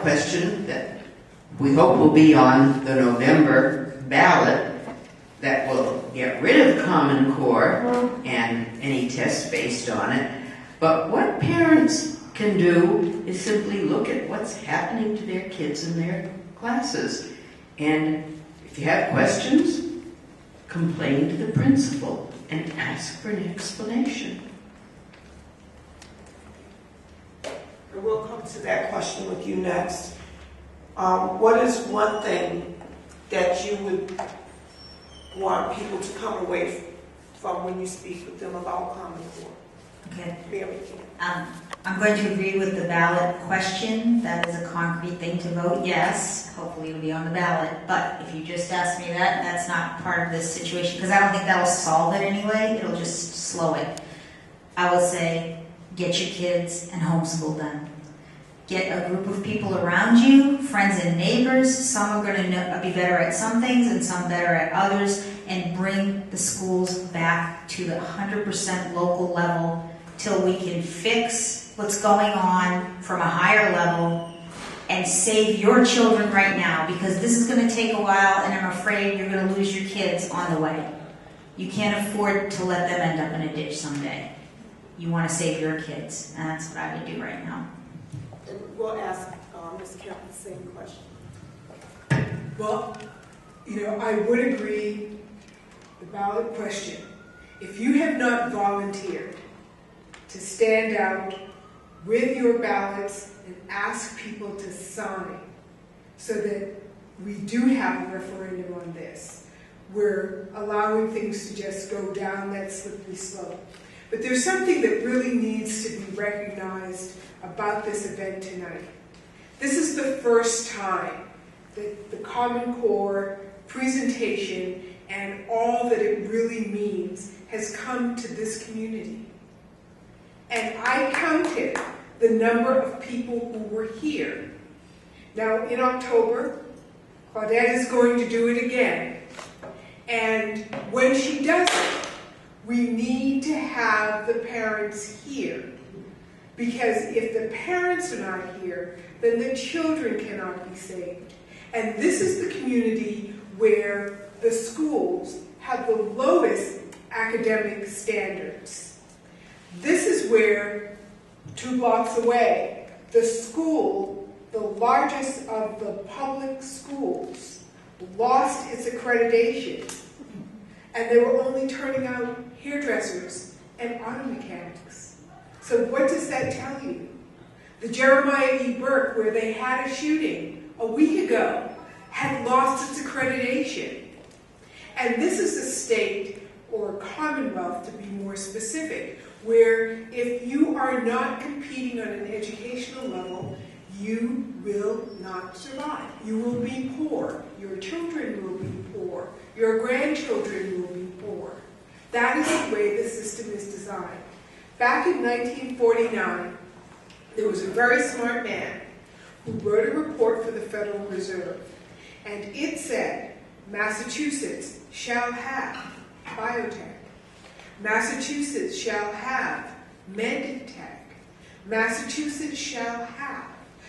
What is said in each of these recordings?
question that we hope will be on the November ballot that will get rid of Common Core and any tests based on it. But what parents can do is simply look at what's happening to their kids in their classes. And if you have questions, complain to the principal and ask for an explanation. We'll come to that question with you next. What is one thing that you would want people to come away from when you speak with them about Common Core? Okay. Mary. I'm going to agree with the ballot question. That is a concrete thing to vote yes. Hopefully it'll be on the ballot. But if you just ask me that, that's not part of this situation, because I don't think that'll solve it anyway. It'll just slow it. I would say get your kids and homeschool them. Get a group of people around you, friends and neighbors. Some are going to be better at some things and some better at others, and bring the schools back to the 100% local level till we can fix what's going on from a higher level and save your children right now, because this is going to take a while, and I'm afraid you're going to lose your kids on the way. You can't afford to let them end up in a ditch someday. You want to save your kids, and that's what I would do right now. And we'll ask Ms. Kemp the same question. Well, I would agree the ballot question. If you have not volunteered to stand out with your ballots and ask people to sign so that we do have a referendum on this, we're allowing things to just go down that slippery slope. But there's something that really needs to be recognized about this event tonight. This is the first time that the Common Core presentation and all that it really means has come to this community. And I counted the number of people who were here. Now, in October, Claudette is going to do it again. And when she does it, we need to have the parents here. Because if the parents are not here, then the children cannot be saved. And this is the community where the schools have the lowest academic standards. This is where, 2 blocks away, the school, the largest of the public schools, lost its accreditation. And they were only turning out hairdressers and auto mechanics. So what does that tell you? The Jeremiah E. Burke, where they had a shooting a week ago, had lost its accreditation. And this is a state, or commonwealth to be more specific, where if you are not competing on an educational level, you will not survive. You will be poor. Your children will be poor. Your grandchildren will be poor. That is the way the system is designed. Back in 1949, there was a very smart man who wrote a report for the Federal Reserve, and it said, Massachusetts shall have biotech. Massachusetts shall have medtech. Massachusetts shall have.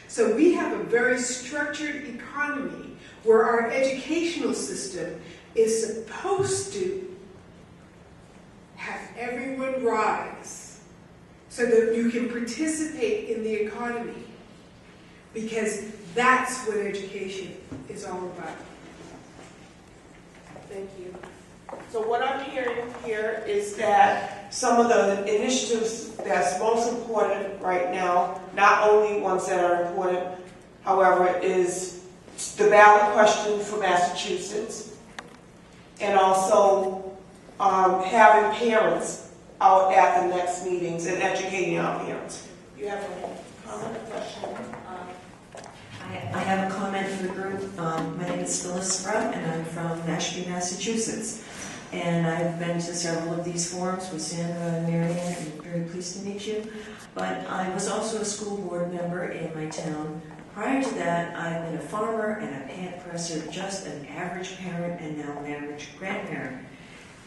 So we have a very structured economy where our educational system is supposed to have everyone rise so that you can participate in the economy, because that's what education is all about. Thank you. So what I'm hearing here is that some of the initiatives that's most important right now, not only ones that are important, however, is the ballot question for Massachusetts, and also having parents out at the next meetings and educating our parents. You have a comment or question? I have a comment for the group. My name is Phyllis Sprout, and I'm from Mashpee, Massachusetts. And I've been to several of these forums with Sandra and Marianne, and I'm very pleased to meet you. But I was also a school board member in my town. Prior to that, I've been a farmer and a pant presser, just an average parent and now an average grandparent.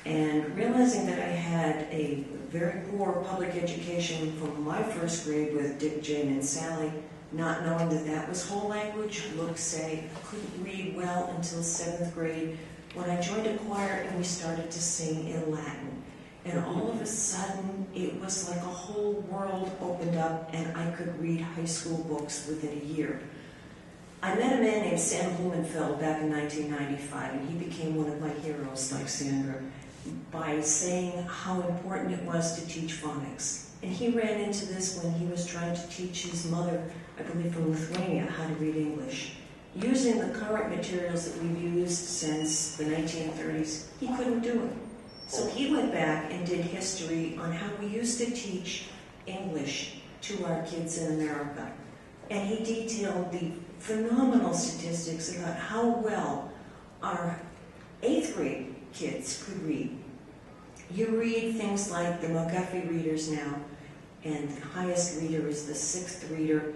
And realizing that I had a very poor public education from my first grade with Dick, Jane, and Sally, not knowing that that was whole language. Look, say, I couldn't read well until 7th grade when I joined a choir and we started to sing in Latin. And all of a sudden, it was like a whole world opened up and I could read high school books within a year. I met a man named Sam Blumenfeld back in 1995, and he became one of my heroes, like Sandra, by saying how important it was to teach phonics. And he ran into this when he was trying to teach his mother, I believe from Lithuania, how to read English. Using the current materials that we've used since the 1930s, he couldn't do it. So he went back and did history on how we used to teach English to our kids in America. And he detailed the phenomenal statistics about how well our 8th grade kids could read. You read things like the McGuffey readers now, and the highest reader is the 6th reader,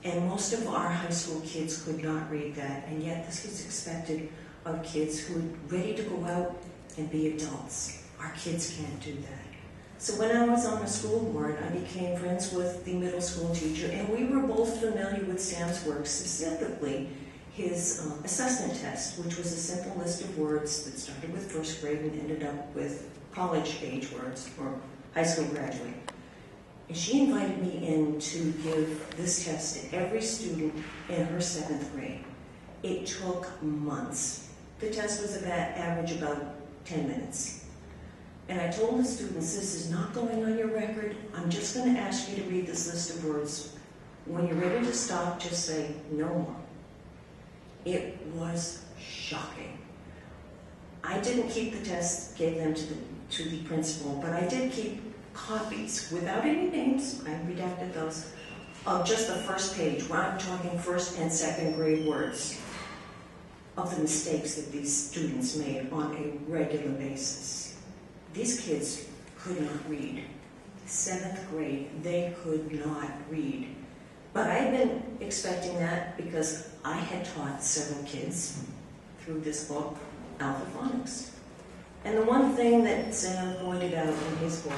and most of our high school kids could not read that, and yet this was expected of kids who were ready to go out and be adults. Our kids can't do that. So when I was on the school board, I became friends with the middle school teacher, and we were both familiar with Sam's work, specifically his assessment test, which was a simple list of words that started with 1st grade and ended up with college-age words, or high school graduate. And she invited me in to give this test to every student in her 7th grade. It took months. The test was average about 10 minutes. And I told the students, this is not going on your record. I'm just going to ask you to read this list of words. When you're ready to stop, just say, no more. It was shocking. I didn't keep the test, gave them to the principal, but I did keep copies without any names, I redacted those, of just the first page, where I'm talking 1st and 2nd grade words, of the mistakes that these students made on a regular basis. These kids could not read. 7th grade, they could not read. But I had been expecting that because I had taught several kids through this book, Alpha Phonics. And the one thing that Sam pointed out in his book,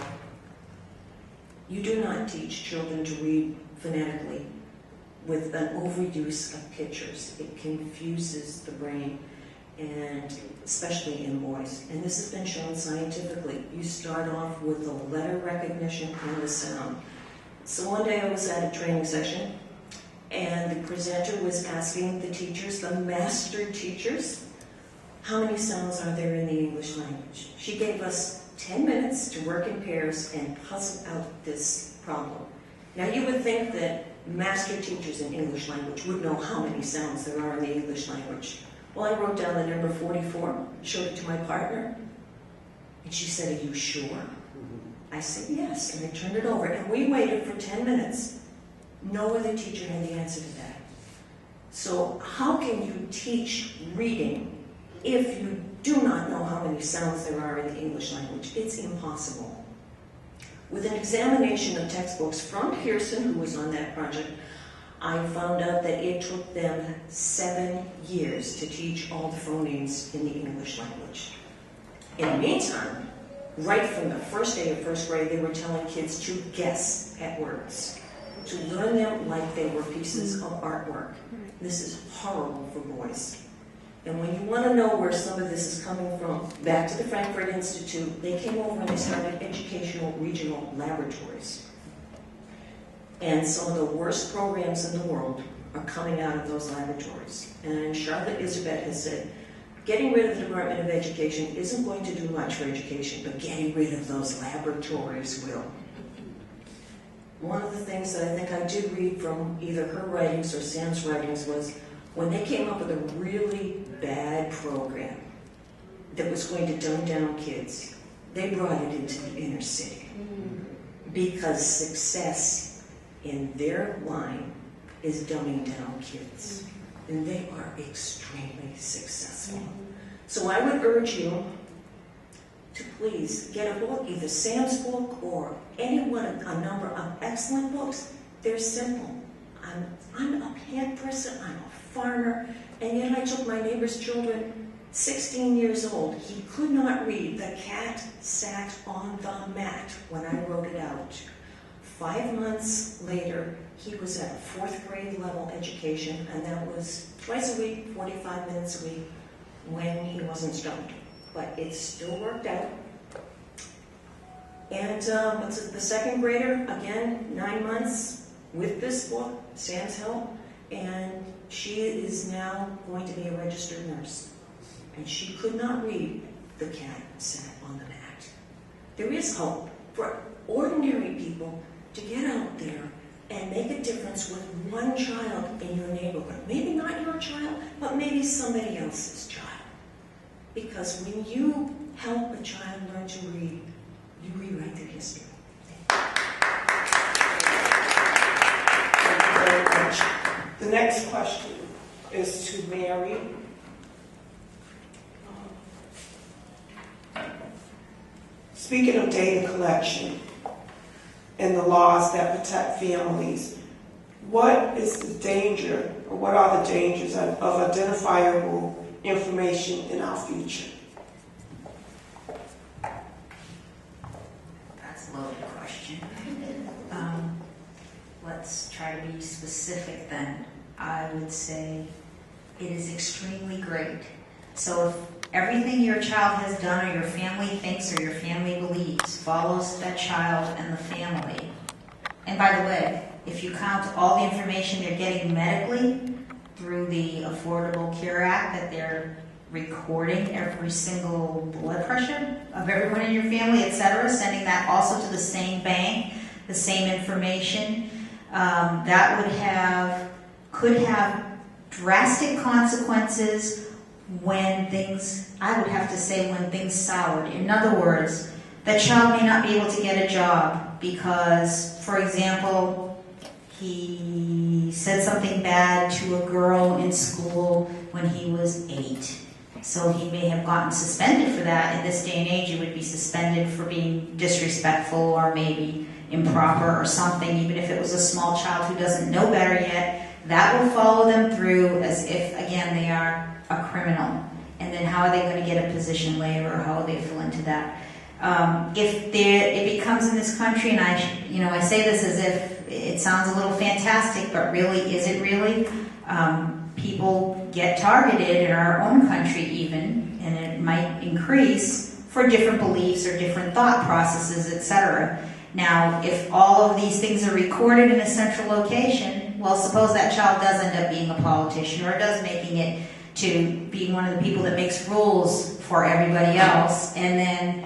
you do not teach children to read phonetically with an overuse of pictures. It confuses the brain, and especially in boys. And this has been shown scientifically. You start off with the letter recognition and the sound. So one day I was at a training session, and the presenter was asking the teachers, the master teachers, how many sounds are there in the English language? She gave us 10 minutes to work in pairs and puzzle out this problem. Now you would think that master teachers in English language would know how many sounds there are in the English language. Well, I wrote down the number 44, showed it to my partner, and she said, are you sure? I said, yes, and I turned it over, and we waited for 10 minutes. No other teacher had the answer to that. So how can you teach reading if you do not know how many sounds there are in the English language? It's impossible. With an examination of textbooks from Pearson, who was on that project, I found out that it took them 7 years to teach all the phonemes in the English language. In the meantime, right from the first day of 1st grade, they were telling kids to guess at words, to learn them like they were pieces of artwork. This is horrible for boys. And when you want to know where some of this is coming from, back to the Frankfurt Institute, they came over and they started educational regional laboratories. And some of the worst programs in the world are coming out of those laboratories. And Charlotte Isabet has said, getting rid of the Department of Education isn't going to do much for education, but getting rid of those laboratories will. One of the things that I think I did read from either her writings or Sam's writings was when they came up with a really bad program that was going to dumb down kids, they brought it into the inner city. Because success in their line is dumbing down kids. And they are extremely successful. So I would urge you to please get a book, either Sam's book or any one of a number of excellent books. They're simple. I'm a plant person, I'm a farmer, and yet I took my neighbor's children, 16 years old. He could not read. The cat sat on the mat when I wrote it out. 5 months later, he was at 4th grade level education, and that was twice a week, 45 minutes a week, when he wasn't stoned. But it still worked out. And the 2nd grader, again, 9 months with this book, Sam's help, and she is now going to be a registered nurse. And she could not read the cat sat on the mat. There is hope for ordinary people to get out there and make a difference with one child in your neighborhood. Maybe not your child, but maybe somebody else's child. Because when you help a child learn to read, you rewrite their history. Thank you very much. The next question is to Mary. Speaking of data collection and the laws that protect families, what is the danger, or what are the dangers of identifiable information in our future? That's a loaded question. Let's try to be specific then. I would say it is extremely great. So if everything your child has done or your family thinks or your family believes follows that child and the family, and by the way, if you count all the information they're getting medically through the Affordable Care Act, that they're recording every single blood pressure of everyone in your family, etc., sending that also to the same bank, the same information, that could have drastic consequences when things, I would have to say, when things soured. In other words, the child may not be able to get a job because, for example, he said something bad to a girl in school when he was 8. So he may have gotten suspended for that. In this day and age, you would be suspended for being disrespectful or maybe improper or something, even if it was a small child who doesn't know better yet. That will follow them through as if, again, they are a criminal. And then how are they going to get a position later, or how will they fill into that? If it becomes in this country, and I say this as if it sounds a little fantastic, but really, is it really? People get targeted in our own country even, and it might increase for different beliefs or different thought processes, etc. Now, if all of these things are recorded in a central location, well, suppose that child does end up being a politician or does making it to be one of the people that makes rules for everybody else, and then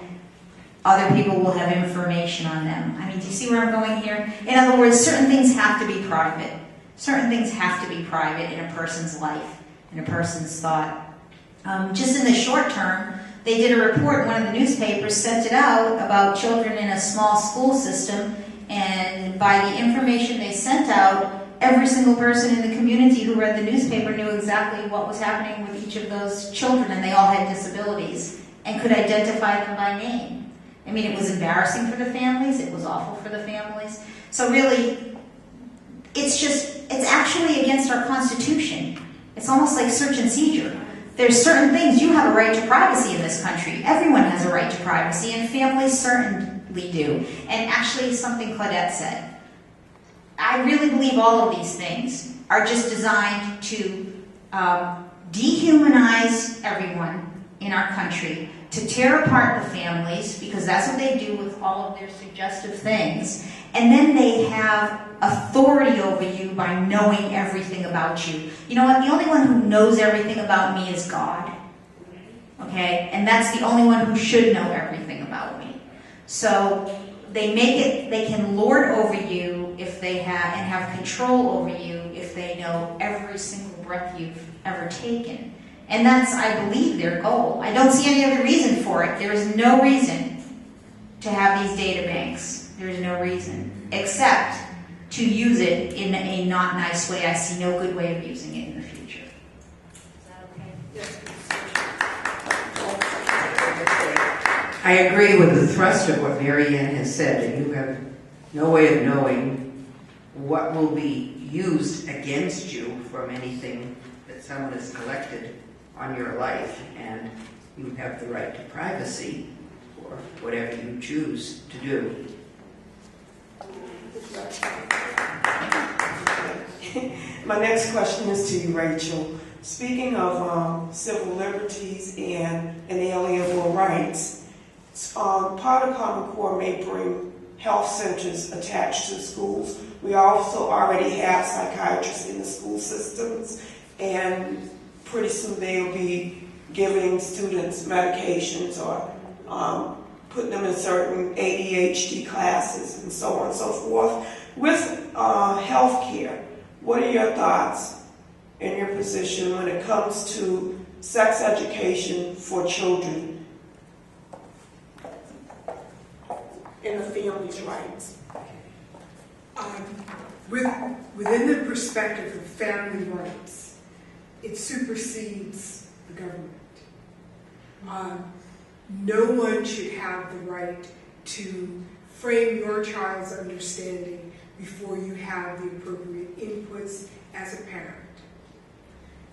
other people will have information on them. I mean, do you see where I'm going here? In other words, certain things have to be private. Certain things have to be private in a person's life, in a person's thought. Just in the short term, they did a report, one of the newspapers sent it out about children in a small school system, and by the information they sent out, every single person in the community who read the newspaper knew exactly what was happening with each of those children, and they all had disabilities and could identify them by name. I mean, it was embarrassing for the families, it was awful for the families. So really, it's actually against our Constitution. It's almost like search and seizure. There's certain things, you have a right to privacy in this country. Everyone has a right to privacy, and families certainly do. And actually, something Claudette said. I really believe all of these things are just designed to dehumanize everyone in our country, to tear apart the families, because that's what they do with all of their suggestive things. And then they have authority over you by knowing everything about you. You know what? The only one who knows everything about me is God. Okay? And that's the only one who should know everything about me. So they make it, they can lord over you if they have, and have control over you if they know every single breath you've ever taken. And that's, I believe, their goal. I don't see any other reason for it. There is no reason to have these data banks. There is no reason, except to use it in a not nice way. I see no good way of using it in the future. Is that okay? Yes. I agree with the thrust of what Mary Ann has said, that you have no way of knowing what will be used against you from anything that someone has collected on your life, and you have the right to privacy for whatever you choose to do. My next question is to you, Rachel. Speaking of civil liberties and inalienable rights, part of Common Core may bring health centers attached to schools. We also already have psychiatrists in the school systems, and pretty soon they'll be giving students medications or putting them in certain ADHD classes and so on and so forth. With health care, what are your thoughts in your position when it comes to sex education for children and the family's rights? Within the perspective of family rights, it supersedes the government. No one should have the right to frame your child's understanding before you have the appropriate inputs as a parent.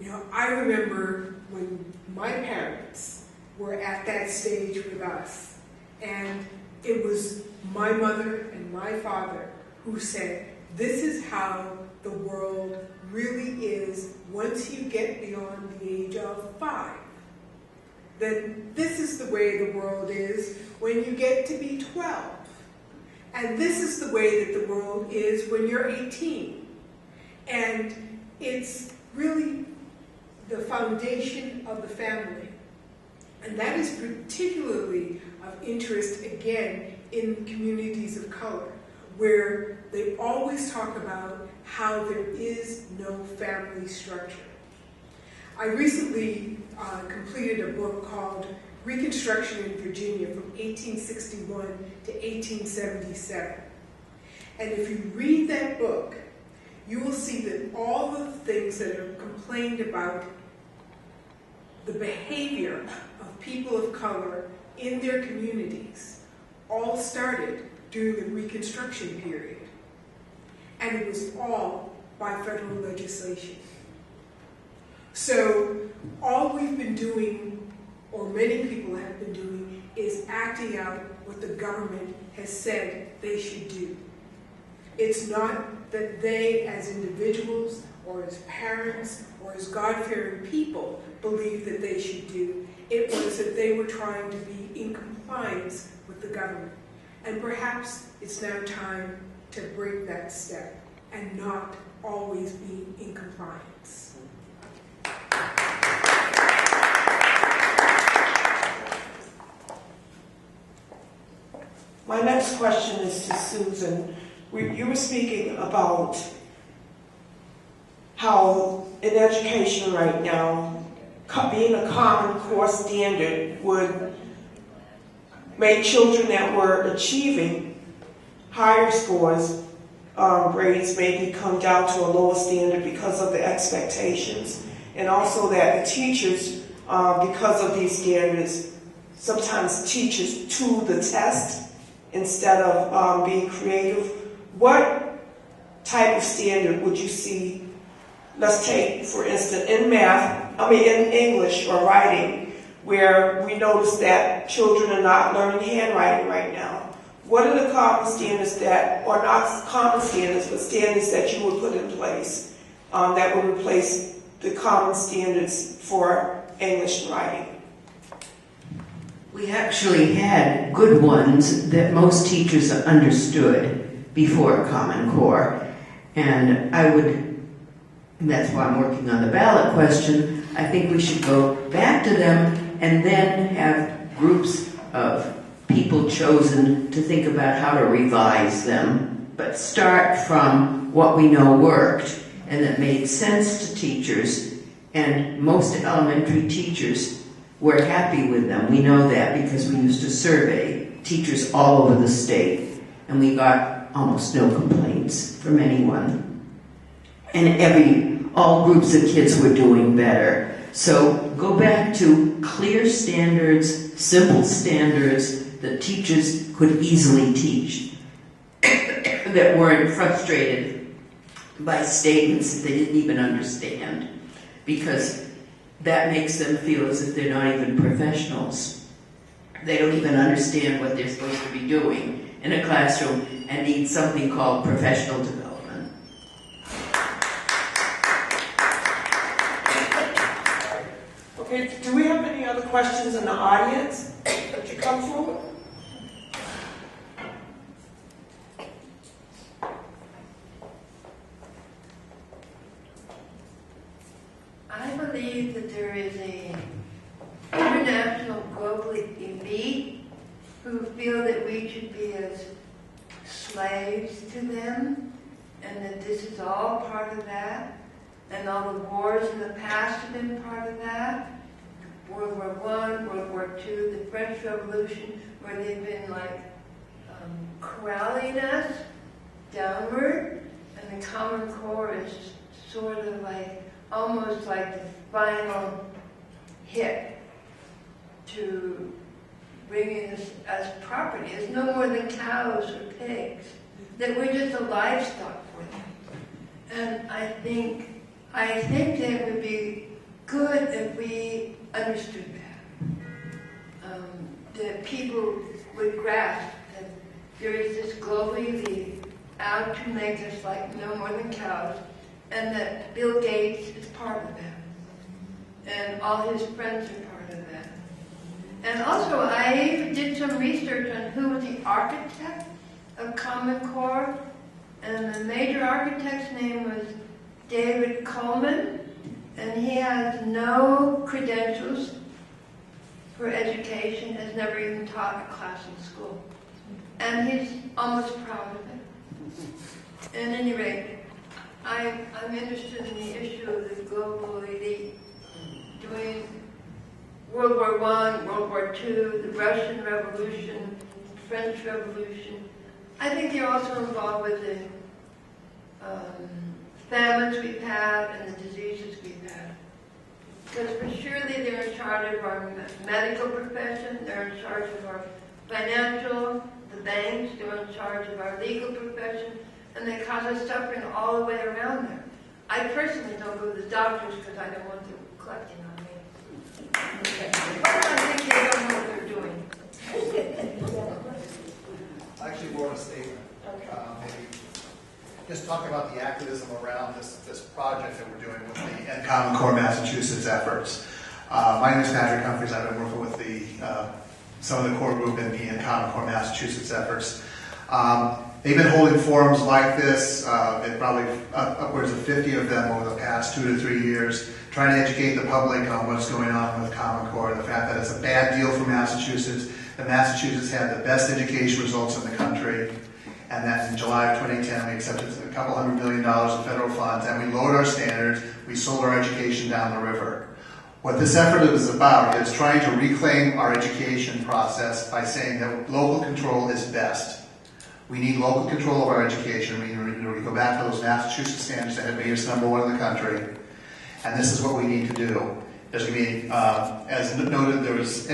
You know, I remember when my parents were at that stage with us, and it was my mother and my father who said, this is how the world really is once you get beyond the age of 5. Then this is the way the world is when you get to be 12. And this is the way that the world is when you're 18. And it's really the foundation of the family. And that is particularly of interest, again, in communities of color, where they always talk about how there is no family structure. I recently completed a book called Reconstruction in Virginia from 1861 to 1877. And if you read that book, you will see that all of the things that are complained about the behavior of people of color in their communities all started during the Reconstruction period. And it was all by federal legislation. So all we've been doing, or many people have been doing, is acting out what the government has said they should do. It's not that they, as individuals, or as parents, or as God-fearing people, believe that they should do. It was that they were trying to be in compliance with the government. And perhaps it's now time to break that step and not always be in compliance. My next question is to Susan. You were speaking about how in education right now, being a Common Core standard would make children that were achieving higher scores, grades maybe come down to a lower standard because of the expectations. And also that the teachers, because of these standards, sometimes teachers to the test instead of being creative. What type of standard would you see? Let's take, for instance, in English or writing, where we notice that children are not learning handwriting right now. What are the common standards that, or not common standards, but standards that you would put in place that would replace the common standards for English and writing? We actually had good ones that most teachers understood before Common Core. And that's why I'm working on the ballot question, I think we should go back to them and then have groups of people chosen to think about how to revise them, but start from what we know worked and that made sense to teachers, and most elementary teachers were happy with them. We know that because we used to survey teachers all over the state, and we got almost no complaints from anyone. And all groups of kids were doing better. So go back to clear standards, simple standards that teachers could easily teach, that weren't frustrated by statements that they didn't even understand, because that makes them feel as if they're not even professionals. They don't even understand what they're supposed to be doing, in a classroom and need something called professional development. Okay, do we have any other questions in the audience? Would you come forward? I believe that there is a international global elite who feel that we should be as slaves to them, and that this is all part of that, and all the wars in the past have been part of that. World War I, World War II, the French Revolution, where they've been like corralling us downward, and the Common Core is sort of like almost like the final hit to bringing us as property. It's no more than cows or pigs, that we're just a livestock for them. And I think that it would be good if we understood that. That people would grasp that there is this global elite out to make us like no more than cows, and that Bill Gates is part of that. And all his friends are part of that. And also, I did some research on who was the architect of Common Core, and the major architect's name was David Coleman, and he has no credentials for education, has never even taught a class in school. And he's almost proud of it. At any rate, I'm interested in the issue of the global elite doing World War I, World War II, the Russian Revolution, the French Revolution. I think they're also involved with the famines we've had and the diseases we've had. Because surely they're in charge of our medical profession, they're in charge of our financial, the banks, they're in charge of our legal profession, and they cause us suffering all the way around there. I personally don't go to the doctors because I don't want them collecting on me. But I think they don't know what they're doing. I actually wrote a statement. Maybe just talk about the activism around this project that we're doing with the Common Core Massachusetts efforts. My name is Patrick Humphreys. I've been working with some of the core group in the Common Core Massachusetts efforts. They've been holding forums like this, probably upwards of 50 of them over the past 2 to 3 years, trying to educate the public on what's going on with Common Core, the fact that it's a bad deal for Massachusetts, that Massachusetts had the best education results in the country, and that in July of 2010 we accepted a couple $100 million of federal funds, and we lowered our standards, we sold our education down the river. What this effort is about is trying to reclaim our education process by saying that local control is best. We need local control of our education. We go back to those Massachusetts standards that have made us #1 in the country, and this is what we need to do. There's going to be, as noted, there was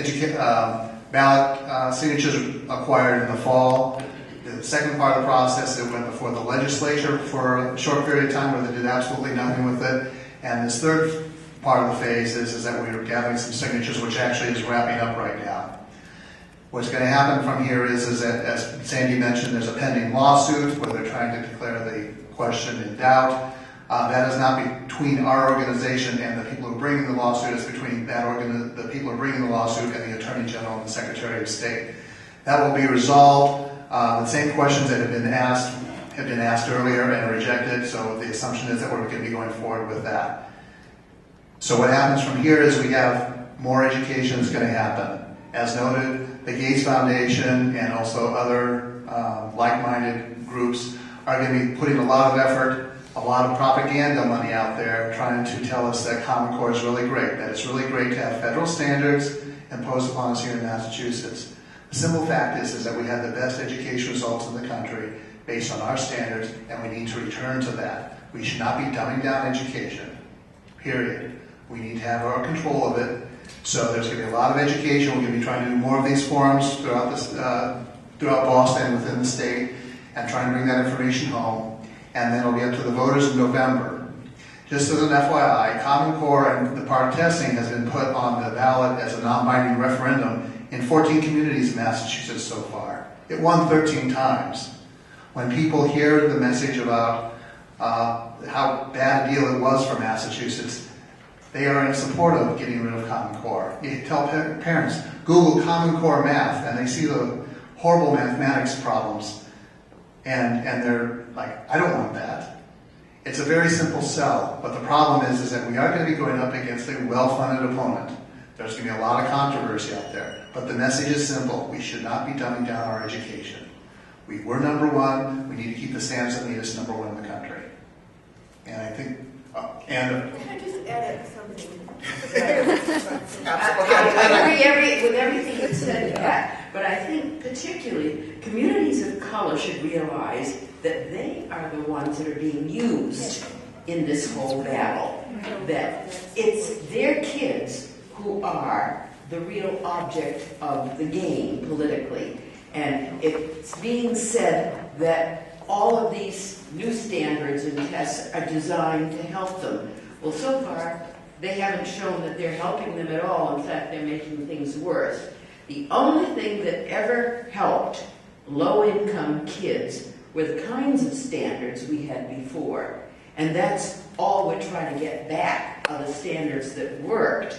ballot signatures acquired in the fall. The second part of the process, it went before the legislature for a short period of time where they did absolutely nothing with it. And this third part of the phase is that we are gathering some signatures, which actually is wrapping up right now. What's going to happen from here is that, as Sandy mentioned, there's a pending lawsuit where they're trying to declare the question in doubt. That is not between our organization and the people who are bringing the lawsuit. It's between the people who are bringing the lawsuit and the Attorney General and the Secretary of State. That will be resolved. The same questions that have been asked earlier and rejected, so the assumption is that we're going to be going forward with that. So what happens from here is we have more education that's going to happen. As noted, the Gates Foundation and also other like-minded groups are going to be putting a lot of effort, a lot of propaganda money out there trying to tell us that Common Core is really great, that it's really great to have federal standards imposed upon us here in Massachusetts. The simple fact is that we have the best education results in the country based on our standards, and we need to return to that. We should not be dumbing down education, period. We need to have our control of it. So there's going to be a lot of education. We're going to be trying to do more of these forums throughout Boston, within the state, and try and bring that information home. And then it'll be up to the voters in November. Just as an FYI, Common Core and the PARC testing has been put on the ballot as a non-binding referendum in 14 communities in Massachusetts so far. It won 13 times. When people hear the message about how bad a deal it was for Massachusetts, they are in support of getting rid of Common Core. You tell parents, Google Common Core math, and they see the horrible mathematics problems, and they're like, I don't want that. It's a very simple sell, but the problem is that we are going to be going up against a well-funded opponent. There's going to be a lot of controversy out there, but the message is simple. We should not be dumbing down our education. We were number one. We need to keep the standards that made us number one in the country. And I think, Can I just add something? I agree with everything you said, Pat, but I think particularly communities of color should realize that they are the ones that are being used in this whole battle. That it's their kids who are the real object of the game politically. And it's being said that all of these new standards and tests are designed to help them. Well, so far, they haven't shown that they're helping them at all. In fact, they're making things worse. The only thing that ever helped low-income kids were the kinds of standards we had before. And that's all we're trying to get back, are the standards that worked.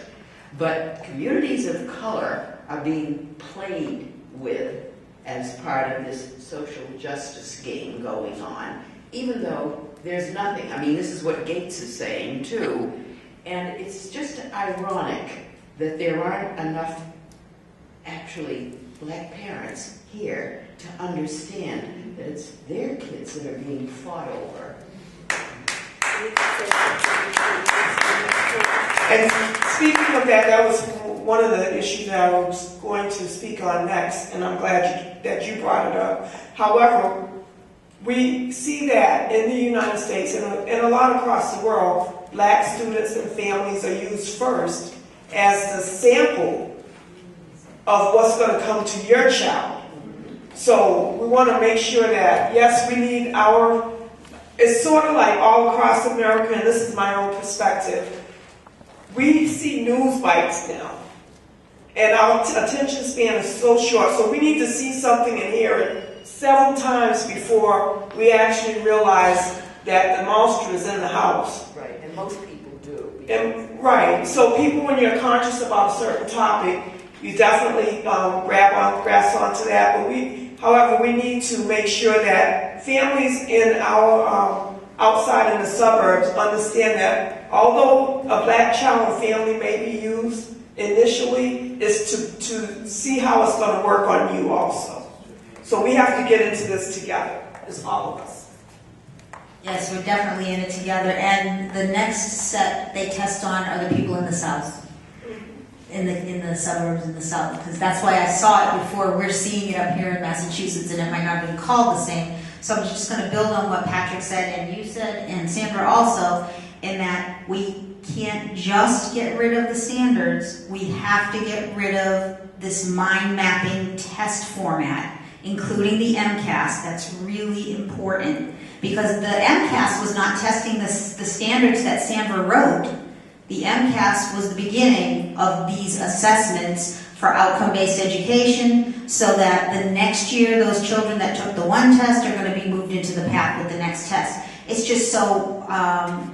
But communities of color are being played with as part of this social justice game going on, even though there's nothing. I mean, this is what Gates is saying, too. And it's just ironic that there aren't enough, actually, black parents here to understand that it's their kids that are being fought over. And speaking of that, that was one of the issues that I was going to speak on next, and I'm glad that you brought it up. However, we see that in the United States and a lot across the world, black students and families are used first as the sample of what's going to come to your child. So we want to make sure that, yes, we need it's sort of like all across America, and this is my own perspective. We see news bites now, and our attention span is so short, so we need to see something and hear it several times before we actually realize that the monster is in the house. Right, and most people do. And, right, so people, when you're conscious about a certain topic, you definitely grasp onto that, but however, we need to make sure that families in our outside in the suburbs understand that although a black child and family may be used initially, is to see how it's going to work on you also. So we have to get into this together, it's all of us. Yes, we're definitely in it together. And the next set they test on are the people in the South. In the suburbs in the South, because that's why I saw it before. We're seeing it up here in Massachusetts, and it might not have been called the same. So I'm just going to build on what Patrick said, and you said, and Sandra also, in that we can't just get rid of the standards. We have to get rid of this mind mapping test format, including the MCAS. That's really important, because the MCAS was not testing the standards that Sandra wrote. The MCAS was the beginning of these assessments for outcome-based education, so that the next year those children that took the one test are going to be moved into the path with the next test. It's just so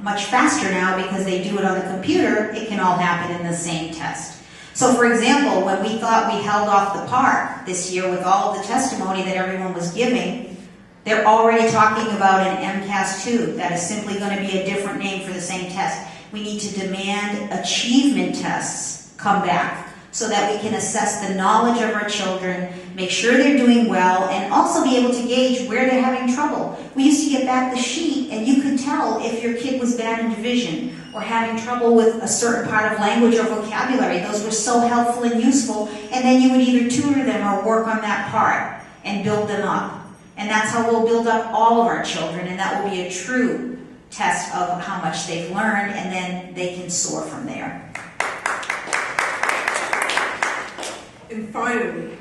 much faster now because they do it on the computer. It can all happen in the same test. So for example, when we thought we held off the park this year with all of the testimony that everyone was giving, they're already talking about an MCAS 2 that is simply going to be a different name for the same test. We need to demand achievement tests come back so that we can assess the knowledge of our children, make sure they're doing well, and also be able to gauge where they're having trouble. We used to get back the sheet, and you could tell if your kid was bad in division or having trouble with a certain part of language or vocabulary. Those were so helpful and useful, and then you would either tutor them or work on that part and build them up. And that's how we'll build up all of our children, and that will be a true test of how much they've learned, and then they can soar from there. And finally,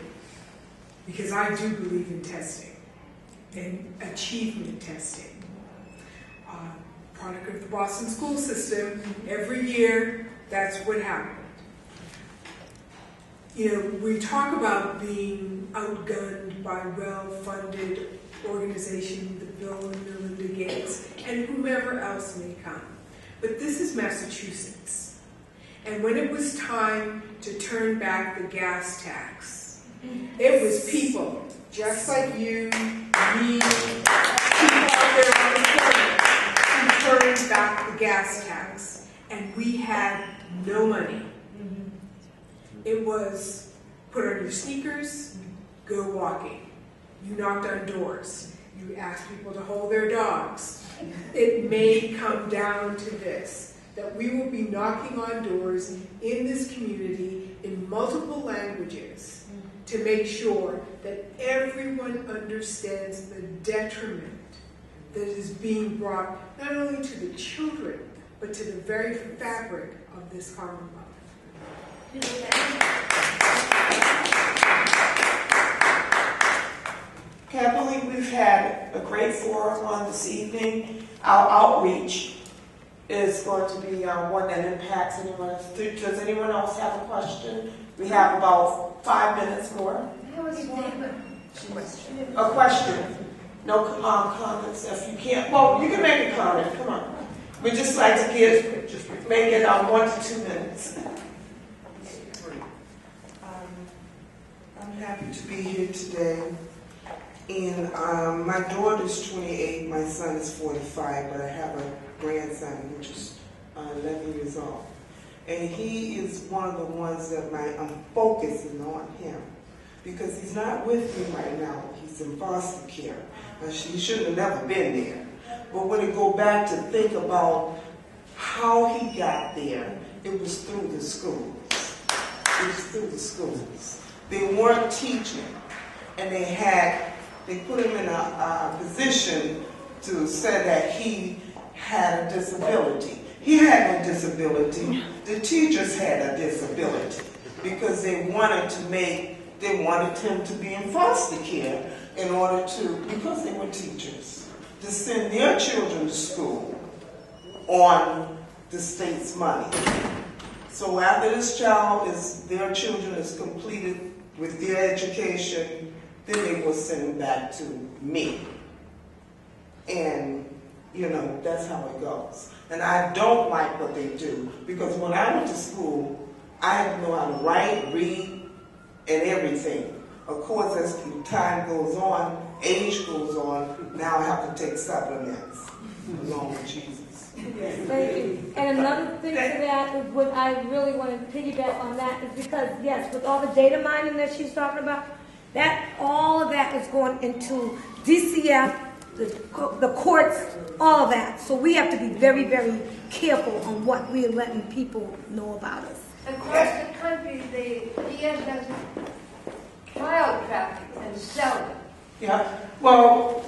because I do believe in testing and achievement testing, product of the Boston school system, every year, that's what happened. we talk about being outgunned by well-funded organizations, the Bill and Melinda Gates, and whomever else may come. But this is Massachusetts. And when it was time to turn back the gas tax, it was people just like you, me, people out there on the corner who turned back the gas tax. And we had no money. It was put on your sneakers, go walking. You knocked on doors. You asked people to hold their dogs. It may come down to this, that we will be knocking on doors in this community in multiple languages to make sure that everyone understands the detriment that is being brought not only to the children, but to the very fabric of this Commonwealth. Okay, I believe we've had a great forum on this evening. Our outreach is going to be one that impacts anyone. Does anyone else have a question? We have about 5 minutes more. A question. No comments. If you can't, well, you can make a comment. Come on. We just like to make it 1 to 2 minutes. I'm happy to be here today. And my daughter's 28, my son is 45, but I have a grandson which is 11 years old. And he is one of the ones that I'm focusing on him, because he's not with me right now. He's in foster care. He shouldn't have never been there. But when you go back to think about how he got there, it was through the schools. It was through the schools. They weren't teaching, and they put him in a position to say that he had a disability. He had no disability. The teachers had a disability because they wanted him to be in foster care in order to, because they were teachers, to send their children to school on the state's money. So after their children is completed with their education, then they will send them back to me. And, that's how it goes. And I don't like what they do, because when I went to school, I had to know how to write, read, and everything. Of course, as time goes on, age goes on, now I have to take supplements along with Jesus. Thank you. And another thing to that is what I really want to piggyback on that is because, yes, with all the data mining that she's talking about, all of that is going into DCF, the courts, all of that. So we have to be very, very careful on what we are letting people know about us. Across the country, the DS does child traffic and sell it. Yeah. Well,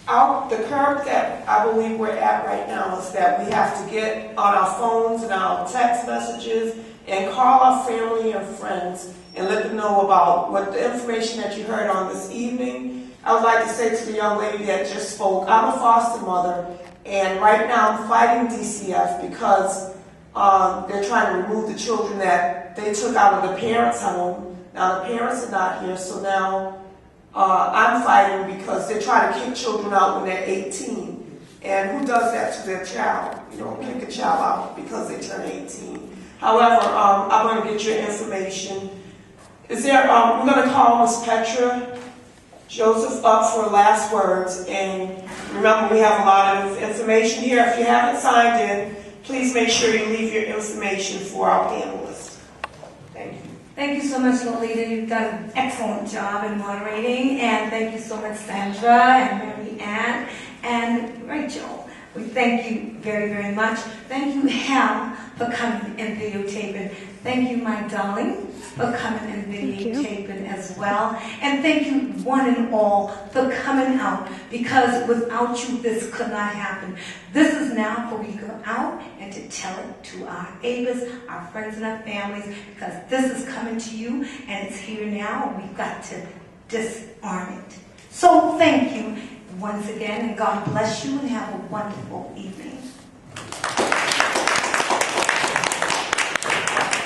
the curve that I believe we're at right now is that we have to get on our phones and our text messages and call our family and friends and let them know about what the information that you heard on this evening. I would like to say to the young lady that just spoke, I'm a foster mother, and right now I'm fighting DCF because they're trying to remove the children that they took out of the parents' home. Now the parents are not here, so now I'm fighting because they're trying to kick children out when they're 18. And who does that to their child? You don't kick a child out because they turn 18. However, I'm going to get your information. We're going to call Ms. Petra Joseph up for last words. And remember, we have a lot of information here. If you haven't signed in, please make sure you leave your information for our panelists. Thank you. Thank you so much, Lolita. You've done an excellent job in moderating. And thank you so much, Sandra and Mary Ann and Rachel. We thank you very, very much. Thank you, Hal, for coming and videotaping. Thank you, my darling, for coming and videotaping as well. And thank you, one and all, for coming out, because without you, this could not happen. This is now for we go out and to tell it to our neighbors, our friends, and our families, because this is coming to you, and it's here now, and we've got to disarm it. So thank you once again, and God bless you, and have a wonderful evening.